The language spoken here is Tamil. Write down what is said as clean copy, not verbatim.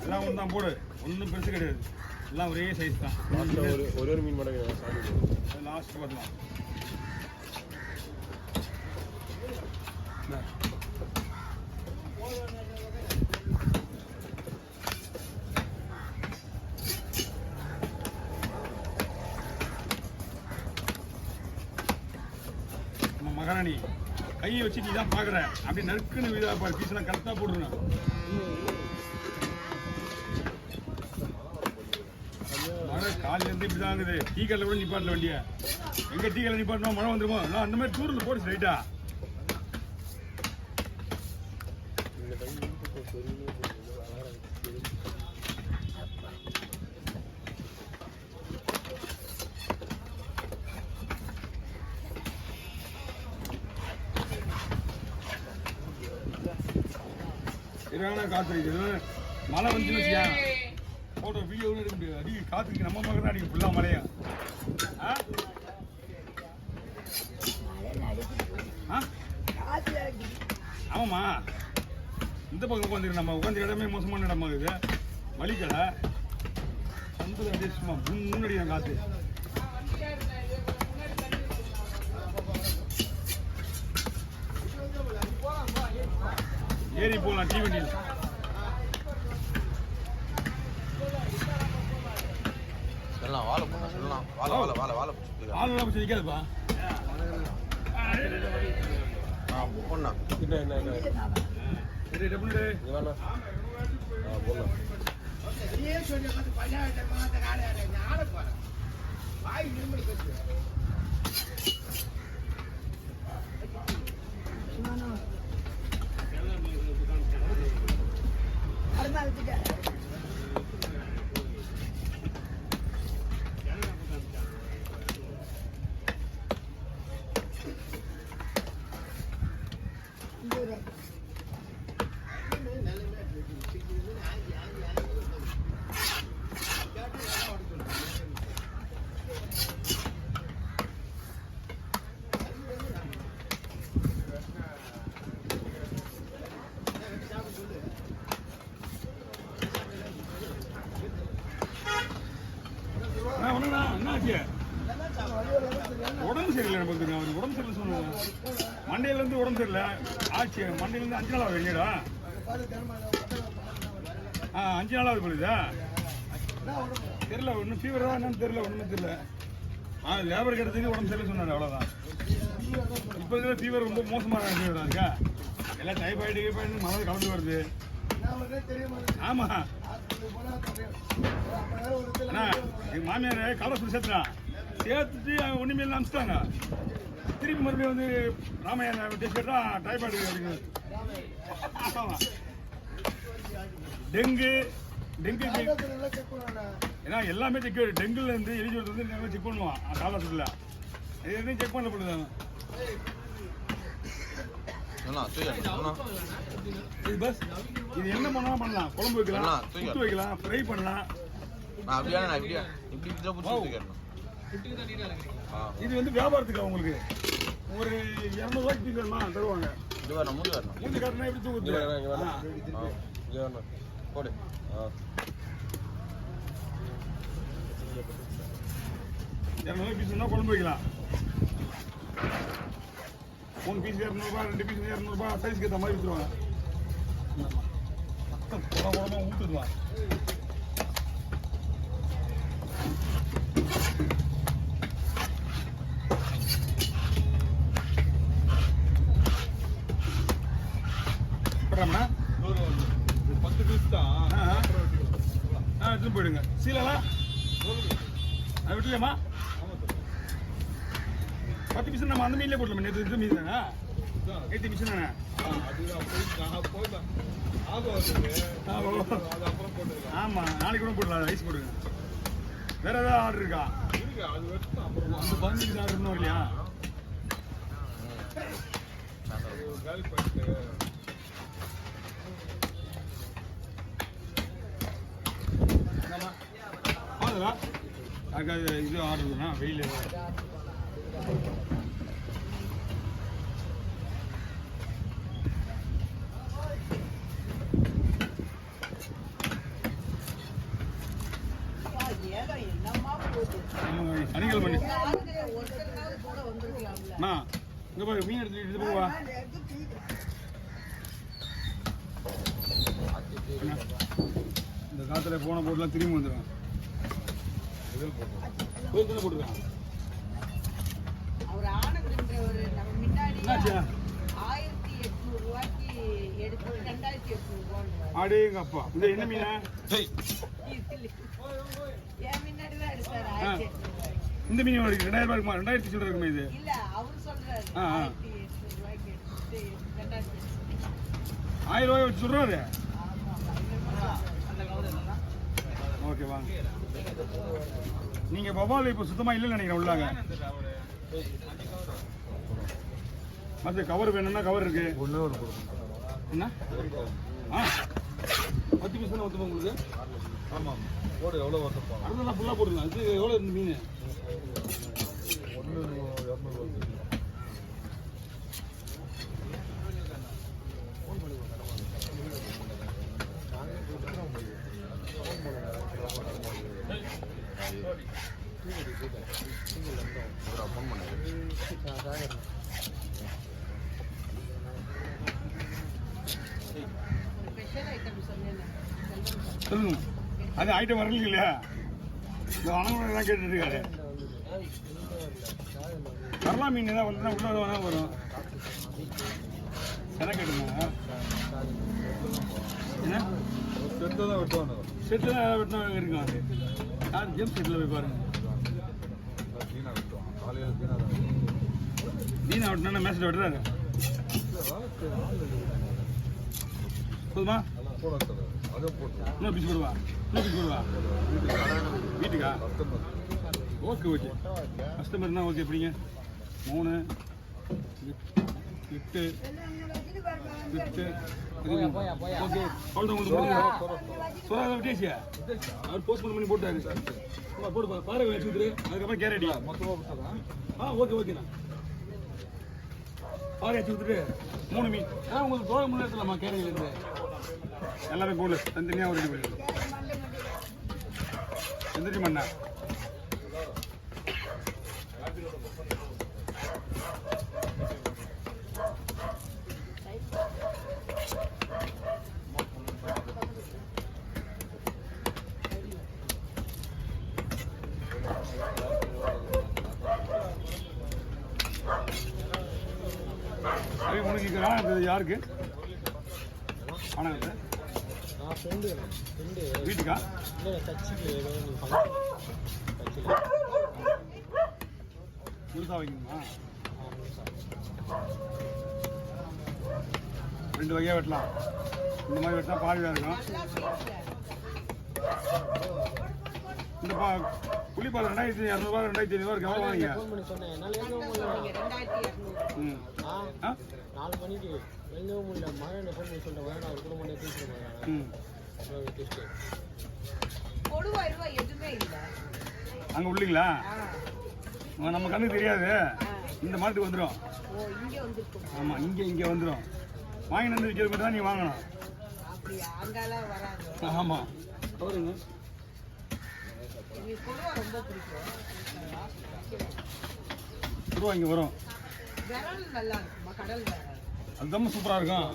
எல்லாம் ஒன்று தான் போடு, ஒன்றும் பெருசு கிடையாது, எல்லாம் ஒரே சைஸ் தான். ஒரு மீன் மட்டும் லாஸ்ட் பார்க்கலாம். நம்ம மகாராணி கையை வச்சு நீ தான் பார்க்குற, அப்படி நறுக்குன்னு இதாக பீஸ்லாம் கரெக்டாக போட்டுருணும். மழை காலையிலேருந்து இப்படி தான் இருக்குது. டீ கடையில் கூட நிப்பாட்டல வண்டியை. எங்கே டீ கடையில் நிப்பாட்டணும், மழை வந்துருமோ? நான் அந்த மாதிரி டூரில் போடுச்சு ரைட்டா. சரியான காற்று அடிக்குது. மழை வந்துச்சுன்னு வச்சியா போட்டோ வீடியோ எடுக்க முடியாது. அடி காற்றுக்கு நம்ம மகன் தான் அடிக்கும் ஃபுல்லாக மழையா. ஆமாம்மா, இந்த பக்கம் உட்காந்துருக்கு. நம்ம உட்காந்து இடமே மோசமான இடமா இருக்குது. வலிக்கலை சந்தில் அப்படியே சும்மா முன்னாடி தான் காற்று. ஏறி போகலாம் டீ வண்டியில். சொல்லலாம் வாழை போனா சொல்லலாம். வாழை பிடிச்சி நிற்காதுப்பா. பொண்ணா சரி டெப்புனு போடலாம். உடம்பு சரியில்லை. நமக்கு அவருக்கு உடம்பு சரியில்லை சொன்னாங்க. மண்டையிலேருந்து உடம்பு சரியில்லை ஆச்சு. மண்டையிலேருந்து 5 நாளாவது வெளியடா. 5 நாளாவது போகுதா தெரியல. ஒன்றும் ஃபீவர் தான் என்னன்னு தெரியல, ஒன்றுமே தெரியல. லேபர் கிடத்துக்கு உடம்பு சரியில்லை சொன்னார், அவ்வளோதான். இப்போ இருக்கிற ஃபீவர் ரொம்ப மோசமான ஃபீவர் தான் இருக்கா. எல்லாம் டைபாய்டு கீபாய்டு மழை கலந்து வருது. ஆமாம் அண்ணா, எங்கள் மாமியார் காலசூர் சேர்த்துட்டு ஒன்றுமே இல்லை அனுப்பிச்சிட்டாங்க. திருப்பி மறுபடியும் வந்து ராமையா டெஸ்ட் கேட்டால் டைபாய்டு இருக்குது. ஆமாம் டெங்கு ஏன்னா எல்லாமே செக் டெங்குலேருந்து எலிஜிபிள் வந்து எல்லாமே செக் பண்ணுவான் காலசூரில். இது எதுவும் செக் பண்ண போடுதாங்க. இது பஸ் இது என்ன பண்ணலாம் பண்ணலாம். குழம்பு வைக்கலாம், சுட்டு வைக்கலாம், ஃப்ரை பண்ணலாம். இது வந்து வியாபாரத்துக்கு உங்களுக்கு ஒரு 200 ரூபாய்க்கு பீஸ் வேணுமா தருவாங்க. மூஞ்சி காட்டினா எப்படி தூக்குது. 200 பீஸ் வேணா குழம்பு வைக்கலாம். 3 பீஸ் 200 ரூபாய், 2 பீஸ் 200 ரூபாய், சைஸ்க்கு ஏற்ற மாதிரி விற்றுருவாங்க. மொத்தம் குழம்பா ஊற்றுடுவான். போடுறோம்னா 10 பீஸ் தான். எடுத்துன்னு போயிடுங்க. சீலெல்லாம் விட்டுலையாம்மா? 10 பீஸ் நம்ம அந்த மீன்லேயே போடலாமா? நேற்று மீன் தானே, நேற்று மிஷின் தானே. ஆமாம் நாளைக்கு கூட போடலாம். ரைஸ் போடுங்க. வேற ஏதாவது ஆர்டர் இருக்கா? அந்த 15 பீஸ் ஆர்டர் இன்னும் இல்லையா? அதுக்காக இது ஆர்டர் வெயில் கிண்டல் பண்ணி அண்ணா இங்க பாரு மீன் எடுத்துட்டு போவா இந்த காத்துல போன போட்டுலாம் திரும்பி வந்துடும் போட்டுருக்கான் என்னாச்சு ஆடே எங்க அப்பா இந்த என்ன மீனா இந்த மீன் 2000 ரூபாய் இருக்குமா 2000 சில்லற இருக்குமா இது ஆ 1000 ரூபாய் வச்சு சொல்றாரு ஓகே வாங்க நீங்க பவால் இப்போ சுத்தமா இல்லைன்னு நினைக்கிறேன் உள்ளாங்க மற்ற கவர் வேணும்னா கவர் இருக்கு என்ன ஆ 10 பீஸ் தானே ஒத்துப்போம் உங்களுக்கு ஆமாம் போடு எவ்வளோ வருஷம் அதெல்லாம் ஃபுல்லாக போடுங்க அது எவ்வளோ இந்த மீன் 1 சொல்லுங்க அது ஐட்டம் வரல இல்லையா இந்த வனமுறை தான் கேட்டுட்டு இருக்காரு வரலாம் மீன் தான் வந்து உள்ள வேணா வரும் என்ன கேட்டுங்க என்ன செட்டு தான் வெட்டுவாங்க செட்டு தான் வெட்டினா இருக்கும் யார் ஜேம்ஸ் செட்டில் போய் பாருங்க மீனாக வெட்டுவாங்க காலையில் மீனாக தான் மீனை வெட்டினா மேட்ச்சில் வெட்டுறாரு போதுமா போட அதை போட்டு இன்னும் பீஸ் போடுவா வீட்டுக்கா ஓகே ஓகே கஸ்டமர்னா ஓகே எப்படிங்க 3 8 8 ஓகே சொல்லாத விட்டியாச்சியா அவர் போஸ்ட் பண்ணி போட்டாரு போட்டு பாருங்க வச்சுக்கிட்டு அதுக்கப்புறம் கேரட்டியா மொத்தமாக ஆ ஓகே ஓகேண்ணா பாரு வச்சு கொடுத்துட்டு 3 மீன் உங்களுக்கு தோழ முன்னே எடுத்துலாமா கேரட்டிலேருந்து எல்லாமே போல தனித்தனியாக ஒரு ரெடி பண்ணி எந்திரிச்சு மண்ணா அது உனக்கு யாருக்கு ஆனால் வீட்டுக்கா முழுசா வைக்கணுமா 2 வகையாக வெட்டலாம் இந்த மாதிரி வெட்டினா பாதியாக இருக்கும் இந்த புளிப்பால் 2200 2500 இருக்கு எவ்வளோ வாங்க 4 மணிக்கு வெளியவும் முடியல மழை ஃபோன் பண்ணி சொல்லிட்டேன் வேணாம் ஒரு குடும்பம் அங்கே உள்ளீங்களா நம்ம கண்ணுக்கு தெரியாது இந்த மாதத்துக்கு வந்துடும் ஆமாம் இங்கே வந்துடும் வாங்கி வந்து விற்கிறது மட்டும் தான் நீ வாங்கணும் ஆமாம் பாருங்க ரூபா இங்கே வரும் அதுதான் சூப்பராக இருக்கும்